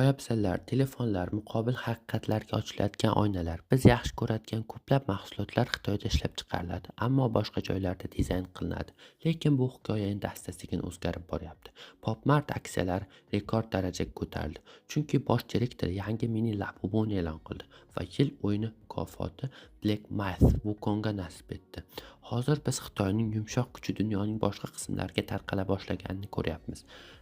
Poyabzallar, telefonlar muqobil haqiqatlarga ochiladigan oynalar. Biz yaxshi ko'radigan ko'plab mahsulotlar Xitoyda ishlab chiqariladi, ammo boshqa joylarda dizayn qilinadi. Lekin bu hikoya endi asta-sekin o'zgarib boryapti. Popmart aksiyalari rekord darajaga ko'tarildi, chunki bosh direktor yangi mini labubuni e'lon qildi va yil o'yini mukofoti Black Myth Wukongga nasib etdi. Hozir biz Xitoyning yumshoq kuchi dunyoning boshqa qismlariga tarqala boshlaganini ko'ryapmiz.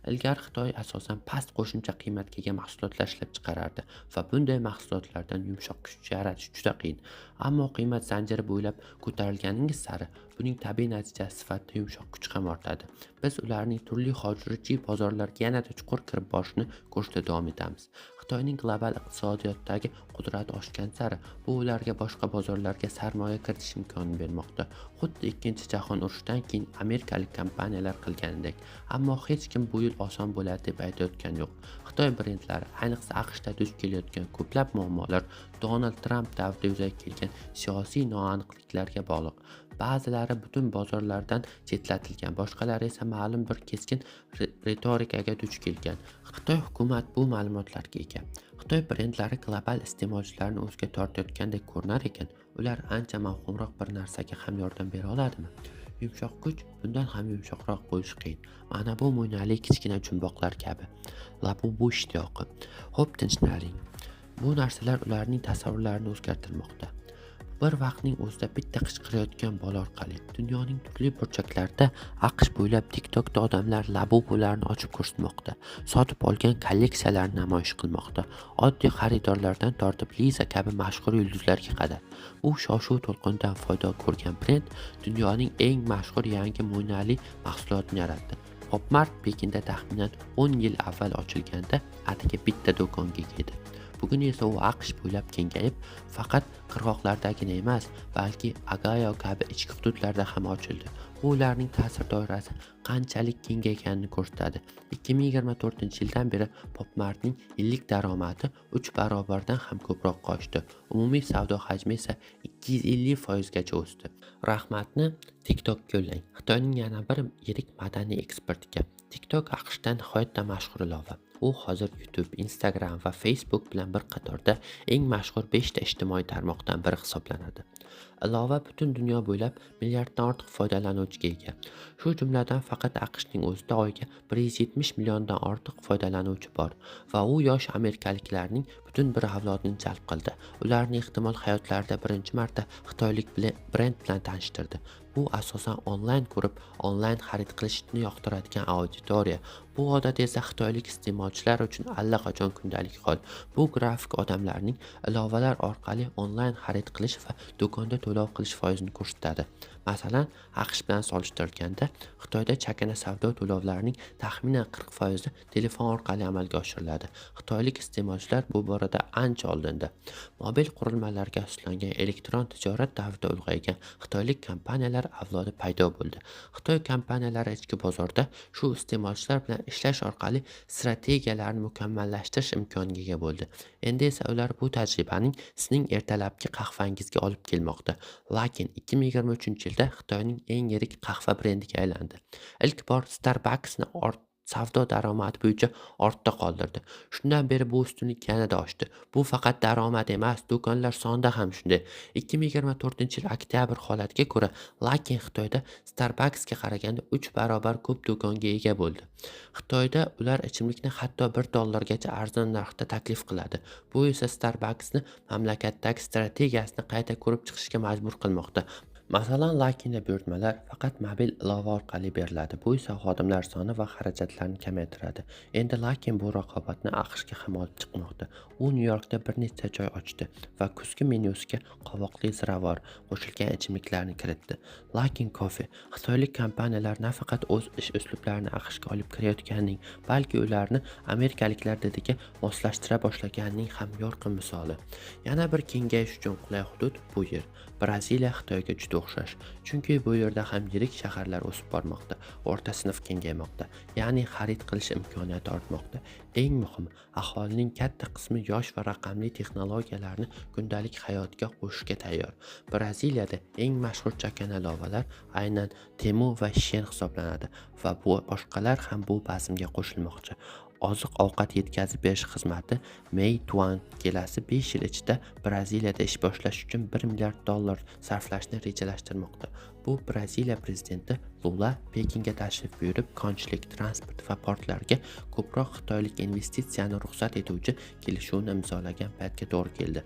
Ilgari Xitoy asosan past qo'shimcha qiymatga ega mahsulotlar ishlab chiqarardi va bunday mahsulotlardan yumshoq kuch yaratish juda qiyin. Ammo qiymat zanjiri bo'ylab ko'tarilganingiz sari buning tabiiy natijasi sifatida yumshoq kuch ham ortadi. Biz ularning turli xorijiy bozorlarga yanada chuqur kirib borishini ko'rishda davom etamiz. Xitoyning global iqtisodiyotdagi qudrati oshgan sari bu ularga boshqa bozorlarga sarmoya kiritish imkonini bermoqda. Xuddi Ikkinchi jahon urushidan keyin amerikalik kompaniyalar qilganidek. Ammo hech kim bu yil oson bo'ladi deb aytayotgani yo'q. Xitoy brendlari, ayniqsa AQShda duch kelayotgan ko'plab muammolar Donald Tramp davrida yuzaga kelgan siyosiy noaniqliklarga bog'liq. Ba'zilari butun bozorlardan chetlatilgan, boshqalari esa ma'lum bir keskin retorikaga duch kelgan. Xitoy hukumat bu ma'lumotlarga ega. Xitoy brendlari global iste'molchilarni o'ziga tortayotgandek ko'rinar ekan, ular ancha mavhumroq bir narsaga ham yordam bera oladimi? Yumshoq kuch bundan ham yumshoqroq bo'lishi qiyin. Mana bu mo'ynali kichkina jumboqlar kabi. Labubu ishtiyoqi. Xo'p, tinchlanning. Bu narsalar ularning tasavvurlarini o'zgartirmoqda. Bir vaqtning o'zida bitta qichqirayotgan bola orqali dunyoning turli burchaklarida AQSh bo'ylab TikTokda odamlar labubularni ochib ko'rsatmoqda, sotib olgan kolleksiyalarni namoyish qilmoqda. Oddiy xaridorlardan tortib Liza kabi mashhur yulduzlarga qadar. Bu shov-shuv to'lqinidan foyda ko'rgan brend dunyoning eng mashhur yangi mo'ynali mahsulotini yaratdi. Popmart Pekinda taxminan 10 yil avval ochilganda atigi bitta do'konga ega edi. Bugun esa u AQSh bo'ylab kengayib, faqat qirg'oqlardagina emas, balki Agayo kabi ichki hududlarda ham ochildi. Bu ularning ta'sir doirasi qanchalik kengayganini ko'rsatadi. 2024-yildan beri Popmartning yillik daromadi 3 barobardan ham ko'proqqa oshdi. Umumiy savdo hajmi esa 250% gacha o'sdi. Rahmatni TikTokka yo'llang. Xitoyning yana bir yirik madaniy eksportiga. TikTok AQShda nihoyatda mashhur ilova. U hozir YouTube, Instagram va Facebook bilan bir qatorda eng mashhur 5 ta ijtimoiy tarmoqdan biri hisoblanadi. Ilova butun dunyo bo'ylab milliarddan ortiq foydalanuvchiga ega. Shu jumladan faqat AQShning o'zida oyiga 170 milliondan ortiq foydalanuvchi bor va u yosh amerikaliklarning butun bir avlodini jalb qildi. Ularni ehtimol hayotlarida birinchi marta xitoylik brend bilan tanishtirdi. Bu asosan onlayn ko'rib, onlayn xarid qilishni yoqtiradigan auditoriya. Bu odat esa xitoylik iste'molchilar uchun allaqachon kundalik hol. Bu grafik odamlarning ilovalar orqali onlayn xarid qilish va do'konda to'lov qilish foizini ko'rsatadi. Masalan, AQSh bilan solishtirganda Xitoyda chakana savdo to'lovlarining taxminan 40% telefon orqali amalga oshiriladi. Xitoylik iste'molchilar bu borada ancha oldinda. Mobil qurilmalarga asoslangan elektron tijorat davrida ulg'aygan xitoylik kompaniyalar avlodi paydo bo'ldi. Xitoy kompaniyalari ichki bozorda shu iste'molchilar bilan ishlash orqali strategiyalarni mukammallashtirish imkoniga ega bo'ldi. Endi esa ular bu tajribaning sizning ertalabki qahvangizga olib kelmoqda. Lekin 2023-yilda Xitoyning eng yirik qahva brendiga aylandi. Ilk bor Starbucks'ni savdo daromadi bo'yicha ortda qoldirdi. Shundan beri bu ustunlik yanada oshdi. Bu faqat daromad emas, do'konlar sonida ham shunday. 2024-yil oktyabr holatiga ko'ra, lekin Xitoyda Starbucks'ga qaraganda 3 barobar ko'p do'konga ega bo'ldi. Xitoyda ular ichimlikni hatto $1 arzon narxda taklif qiladi. Bu esa Starbucks'ni mamlakatdagi strategiyasini qayta ko'rib chiqishga majbur qilmoqda. Masalan, Lakinda buyurtmalar faqat mobil ilova orqali beriladi. Bu esa xodimlar soni va xarajatlarni kamaytiradi. Endi Lakin bu raqobatni AQShga ham olib chiqmoqda. U Nyu-Yorkda bir nechta joy ochdi va kuzgi menyusiga qovoqli ziravor qo'shilgan ichimliklarni kiritdi. Lakin Coffee xitoylik kompaniyalar nafaqat o'z ish uslublarini AQShga olib kirayotganining, balki ularni amerikaliklar didiga moslashtira boshlaganining ham yorqin misoli. Yana bir kengayish uchun qulay hudud bu yer. Braziliya Xitoyga juda o'xshash, chunki bu yerda ham yirik shaharlar o'sib bormoqda, o'rta sinf kengaymoqda, ya'ni xarid qilish imkoniyati ortmoqda. Eng muhimi, aholining katta qismi yosh va raqamli texnologiyalarni kundalik hayotga qo'shishga tayyor. Braziliyada eng mashhur chakana ilovalar aynan Temu va Shein hisoblanadi va boshqalar ham bu bazmga qo'shilmoqchi. oziq-ovqat yetkazib berish xizmati Meituan kelasi 5 yil ichida Braziliyada ish boshlash uchun $1 milliard sarflashni rejalashtirmoqda. Bu Braziliya prezidenti Lula Pekinga tashrif buyurib, konchilik, transport va portlarga ko'proq xitoylik investitsiyani ruxsat etuvchi kelishuvni imzolagan paytga to'g'ri keldi.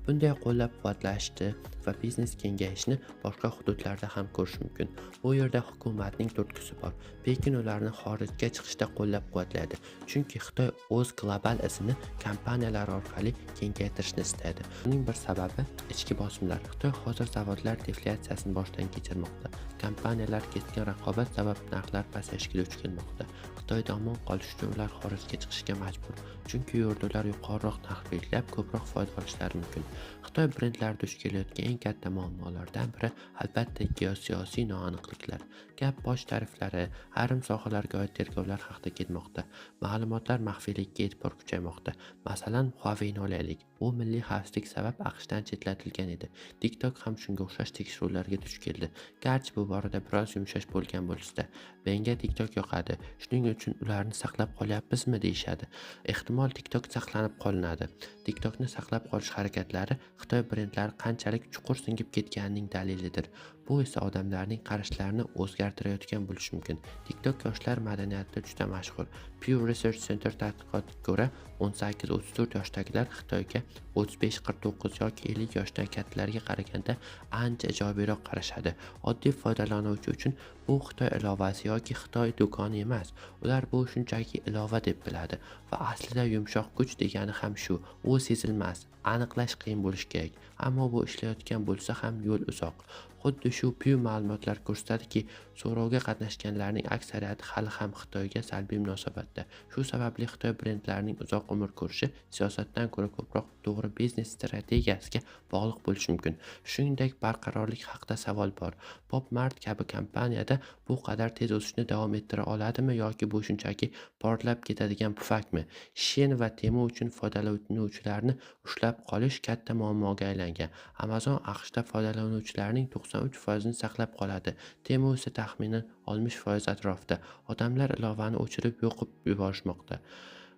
Bunday qo'llab-quvvatlashni va biznes kengayishini boshqa hududlarda ham ko'rish mumkin. Bu yerda hukumatning turtkusi bor. Pekin ularni xorijga chiqishda qo'llab-quvvatlaydi, chunki Xitoy o'z global izini kompaniyalar orqali kengaytirishni istaydi. Buning bir sababi ichki bosimlar. Xitoy hozir zavodlar deflyatsiyasini boshdan kechirmoqda. Kompaniyalar keskin raqobat sabab narxlar pasayishga duch kelmoqda. Xitoyda omon qolish uchun ular xorijga chiqishga majbur, chunki yerda ular yuqoriroq narx belgilab ko'proq foyda olishlari mumkin. Xitoy brendlari duch kelayotgan eng katta muammolardan biri albatta geosiyosiy noaniqliklar. Gap boj tariflari, ayrim sohalarga oid tergovlar haqida ketmoqda. Ma'lumotlar maxfiyligiga e'tibor kuchaymoqda. Masalan, Huawei'ni olaylik. U milliy xavfsizlik sabab AQShdan chetlatilgan edi. TikTok ham shunga o'xshash tekshiruvlarga duch keldi. Garchi bu borada biroz yumshash bo'lgan bo'lsa-da, menga TikTok yoqadi. Shuning uchun ularni saqlab qolyapmizmi deyishadi. Ehtimol TikTok saqlanib qolinadi. TikTokni saqlab qolish harakatlari Xitoy brendlari qanchalik chuqur singib ketganining dalilidir. Bu esa odamlarning qarashlarini o'zgartirayotgan bo'lishi mumkin. TikTok yoshlar madaniyatida juda mashhur. Pew Research Center tadqiqotiga ko'ra, 18-34 yoshdagilar Xitoyga 35-49 yoki 50 yoshdan kattalarga qaraganda ancha ijobiyroq qarashadi. Oddiy foydalanuvchi uchun bu Xitoy ilovasi yoki Xitoy do'koni emas. Ular bu shunchaki ilova deb biladi va aslida yumshoq kuch degani ham shu. U sezilmas, aniqlash qiyin bo'lishi kerak, ammo bu ishlayotgan bo'lsa ham yo'l uzoq. Xuddi shu Pew ma'lumotlar ko'rsatadiki, so'rovga qatnashganlarning aksariyati hali ham Xitoyga salbiy munosabatda. Shu sababli Xitoy brendlarining uzoq umr ko'rishi siyosatdan ko'ra ko'proq to'g'ri biznes strategiyasiga bog'liq bo'lishi mumkin. Shuningdek, barqarorlik haqida savol bor. Pop Mart kabi kompaniyada bu qadar tez o'sishni davom ettira oladimi yoki bu shunchaki portlab ketadigan pufakmi? Shein va Temu uchun foydalanuvchilarni ushlab qolish katta muammoga aylangan. Amazon AQShda foydalanuvchilarning 93% saqlab qoladi. Temu esa taxminan 60% atrofida. Odamlar ilovani o'chirib yo'qib yuborishmoqda.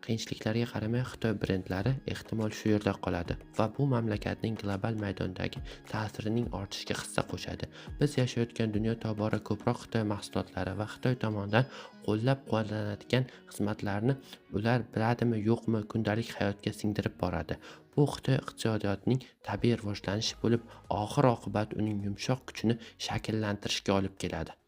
Qiyinchiliklarga qaramay Xitoy brendlari ehtimol shu yerda qoladi va bu mamlakatning global maydondagi ta'sirining ortishiga hissa qo'shadi. Biz yashayotgan dunyo tobora ko'proq Xitoy mahsulotlari va Xitoy tomonidan qo'llab-quvvatlanadigan xizmatlarni ular biladimi yo'qmi kundalik hayotga singdirib boradi. Bu Xitoy iqtisodiyotining tabiiy rivojlanishi bo'lib, oxir-oqibat uning yumshoq kuchini shakllantirishga olib keladi.